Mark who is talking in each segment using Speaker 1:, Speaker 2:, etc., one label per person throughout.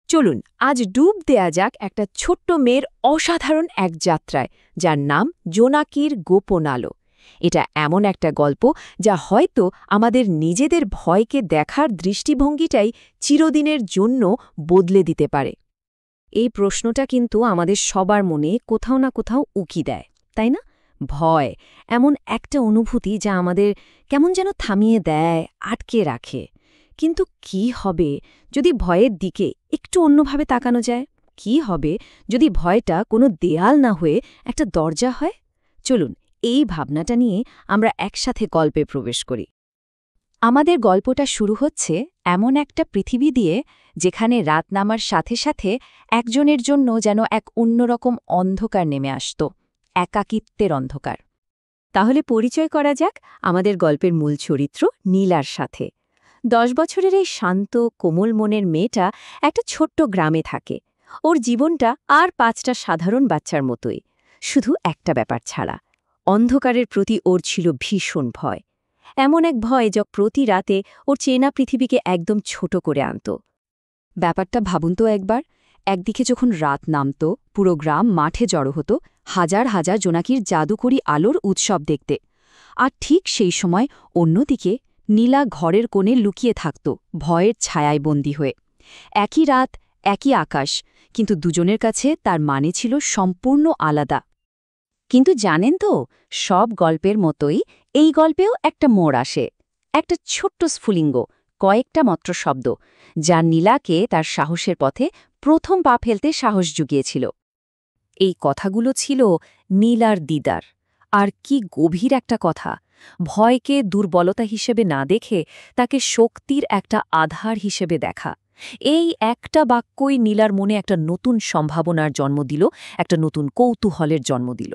Speaker 1: চলুন আজ ডুব দেয়া যাক একটা ছোট্ট মেয়ের অসাধারণ এক যাত্রায়, যার নাম জোনাকির গোপন আলো। এটা এমন একটা গল্প যা হয়তো আমাদের নিজেদের ভয়কে দেখার দৃষ্টিভঙ্গিটাই চিরদিনের জন্য বদলে দিতে পারে। এই প্রশ্নটা কিন্তু আমাদের সবার মনে কোথাও না কোথাও উকি দেয়, তাই না? ভয় এমন একটা অনুভূতি যা আমাদের কেমন যেন থামিয়ে দেয়, আটকে রাখে। কিন্তু কি হবে যদি ভয়ের দিকে একটু অন্যভাবে তাকানো যায়? কি হবে যদি ভয়টা কোনো দেয়াল না হয়ে একটা দরজা হয়? চলুন এই ভাবনাটা নিয়ে আমরা একসাথে গল্পে প্রবেশ করি। আমাদের গল্পটা শুরু হচ্ছে এমন একটা পৃথিবী দিয়ে, যেখানে রাত নামার সাথে সাথে একজনের জন্য যেন এক অন্যরকম অন্ধকার নেমে আসত, একাকিত্বের অন্ধকার। তাহলে পরিচয় করা যাক আমাদের গল্পের মূল চরিত্র নীলার সাথে। 10 বছরের এই শান্ত কোমল মনের মেয়েটা একটা ছোট্ট গ্রামে থাকে। ওর জীবনটা আর 5টা সাধারণ বাচ্চার মতোই, শুধু একটা ব্যাপার ছাড়া। অন্ধকারের প্রতি ওর ছিল ভীষণ ভয়। এমন এক ভয় যা প্রতি রাতে ওর চেনা পৃথিবীকে একদম ছোট করে আনত। ব্যাপারটা ভাবুন তো একবার, একদিকে যখন রাত নামত, পুরো গ্রাম মাঠে জড়ো হতো হাজার হাজার জোনাকির জাদুকরি আলোর উৎসব দেখতে। আর ঠিক সেই সময় অন্যদিকে নীলা ঘরের কোণে লুকিয়ে থাকত, ভয়ের ছায়ায় বন্দী হয়ে। একই রাত, একই আকাশ, কিন্তু দুজনের কাছে তার মানে ছিল সম্পূর্ণ আলাদা। কিন্তু জানেন তো, সব গল্পের মতোই এই গল্পেও একটা মোড় আসে। একটা ছোট্ট স্ফুলিঙ্গ, কয়েকটা মাত্র শব্দ, যা নীলাকে তার সাহসের পথে প্রথম পা ফেলতে সাহস জুগিয়েছিল। এই কথাগুলো ছিল নীলার দিদার। আর কি গভীর একটা কথা! ভয়কে দুর্বলতা হিসেবে না দেখে তাকে শক্তির একটা আধার হিসেবে দেখা। এই একটা বাক্যই নীলার মনে একটা নতুন সম্ভাবনার জন্ম দিল, একটা নতুন কৌতূহলের জন্ম দিল।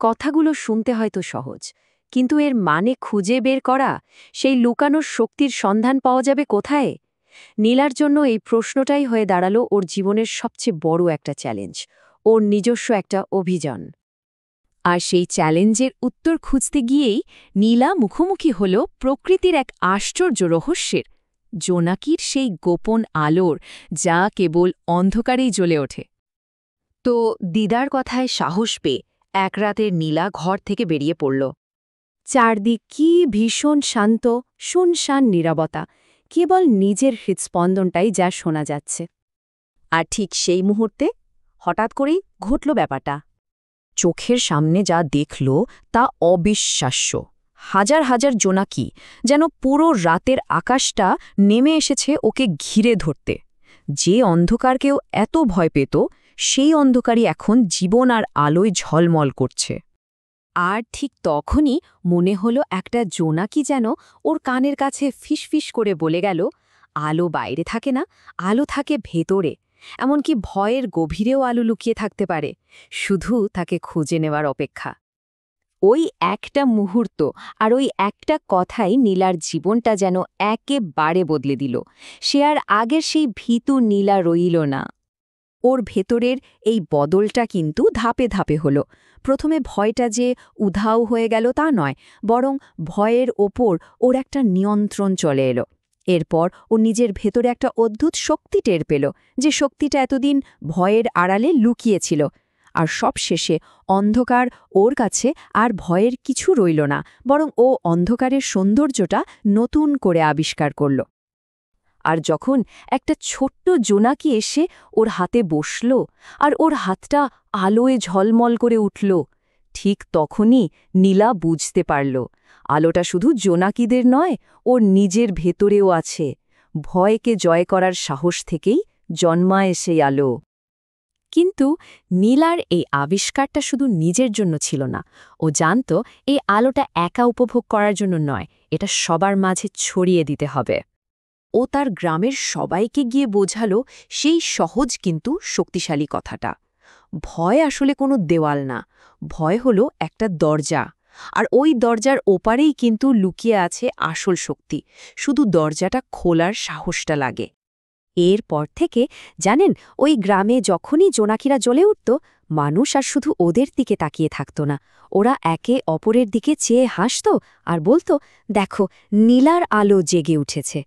Speaker 1: কথাগুলো শুনতে হয়তো সহজ, কিন্তু এর মানে খুঁজে বের করা, সেই লুকানোর শক্তির সন্ধান পাওয়া যাবে কোথায়? নীলার জন্য এই প্রশ্নটাই হয়ে দাঁড়ালো ওর জীবনের সবচেয়ে বড় একটা চ্যালেঞ্জ, ওর নিজস্ব একটা অভিযান। আর সেই চ্যালেঞ্জের উত্তর খুঁজতে গিয়েই নীলা মুখোমুখি হল প্রকৃতির এক আশ্চর্য রহস্যের, জোনাকির সেই গোপন আলোর, যা কেবল অন্ধকারেই জ্বলে ওঠে। তো দিদার কথায় সাহস পেয়ে এক রাতের নীলা ঘর থেকে বেরিয়ে পড়ল। চারদিক কি ভীষণ শান্ত, শুনশান নীরবতা, কেবল নিজের হৃৎস্পন্দনটাই যা শোনা যাচ্ছে। আর ঠিক সেই মুহূর্তে হঠাৎ করেই ঘটল ব্যাপারটা। চোখের সামনে যা দেখল তা অবিশ্বাস্য। হাজার হাজার জোনাকি, যেন পুরো রাতের আকাশটা নেমে এসেছে ওকে ঘিরে ধরতে। যে অন্ধকারকেও এত ভয় পেত, সেই অন্ধকারই এখন জীবন আর আলোয় ঝলমল করছে। আর ঠিক তখনই মনে হলো একটা জোনাকি যেন ওর কানের কাছে ফিসফিস করে বলে গেল, আলো বাইরে থাকে না, আলো থাকে ভেতরে। এমনকি ভয়ের গভীরেও আলো লুকিয়ে থাকতে পারে, শুধু তাকে খুঁজে নেওয়ার অপেক্ষা। ওই একটা মুহূর্ত আর ওই একটা কথাই নীলার জীবনটা যেন একেবারে বদলে দিল। সে আর আগের সেই ভীতু নীলা রইল না। ওর ভেতরের এই বদলটা কিন্তু ধাপে ধাপে হলো। প্রথমে ভয়টা যে উধাও হয়ে গেল তা নয়, বরং ভয়ের ওপর ওর একটা নিয়ন্ত্রণ চলে এলো। এরপর ও নিজের ভেতরে একটা অদ্ভুত শক্তি টের পেল, যে শক্তিটা এতদিন ভয়ের আড়ালে লুকিয়েছিল। আর সবশেষে অন্ধকার ওর কাছে আর ভয়ের কিছু রইল না, বরং ও অন্ধকারের সৌন্দর্যটা নতুন করে আবিষ্কার করল। আর যখন একটা ছোট্ট জোনাকি এসে ওর হাতে বসল, আর ওর হাতটা আলোয় ঝলমল করে উঠল, ঠিক তখনই নীলা বুঝতে পারল, আলোটা শুধু জোনাকিদের নয়, ওর নিজের ভেতরেও আছে। ভয়কে জয় করার সাহস থেকেই জন্মায় সেই আলো। কিন্তু নীলার এই আবিষ্কারটা শুধু নিজের জন্য ছিল না। ও জানত এই আলোটা একা উপভোগ করার জন্য নয়, এটা সবার মাঝে ছড়িয়ে দিতে হবে। ও তার গ্রামের সবাইকে গিয়ে বোঝালো সেই সহজ কিন্তু শক্তিশালী কথাটা। ভয় আসলে কোনো দেওয়াল না, ভয় হলো একটা দরজা। আর ওই দরজার ওপারেই কিন্তু লুকিয়ে আছে আসল শক্তি, শুধু দরজাটা খোলার সাহসটা লাগে। এরপর থেকে জানেন, ওই গ্রামে যখনই জোনাকিরা জ্বলে উঠত, মানুষ আর শুধু ওদের দিকে তাকিয়ে থাকত না, ওরা একে অপরের দিকে চেয়ে হাসত আর বলতো, দেখো নীলার আলো জেগে উঠেছে।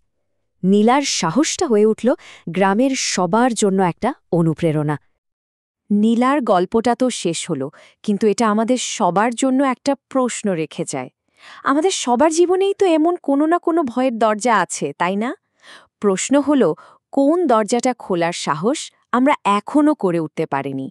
Speaker 1: নীলার সাহসটা হয়ে উঠল গ্রামের সবার জন্য একটা অনুপ্রেরণা। নীলার গল্পটা তো শেষ হলো, কিন্তু এটা আমাদের সবার জন্য একটা প্রশ্ন রেখে যায়। আমাদের সবার জীবনেই তো এমন কোনো না কোনো ভয়ের দরজা আছে, তাই না? প্রশ্ন হলো, কোন দরজাটা খোলার সাহস আমরা এখনও করে উঠতে পারিনি?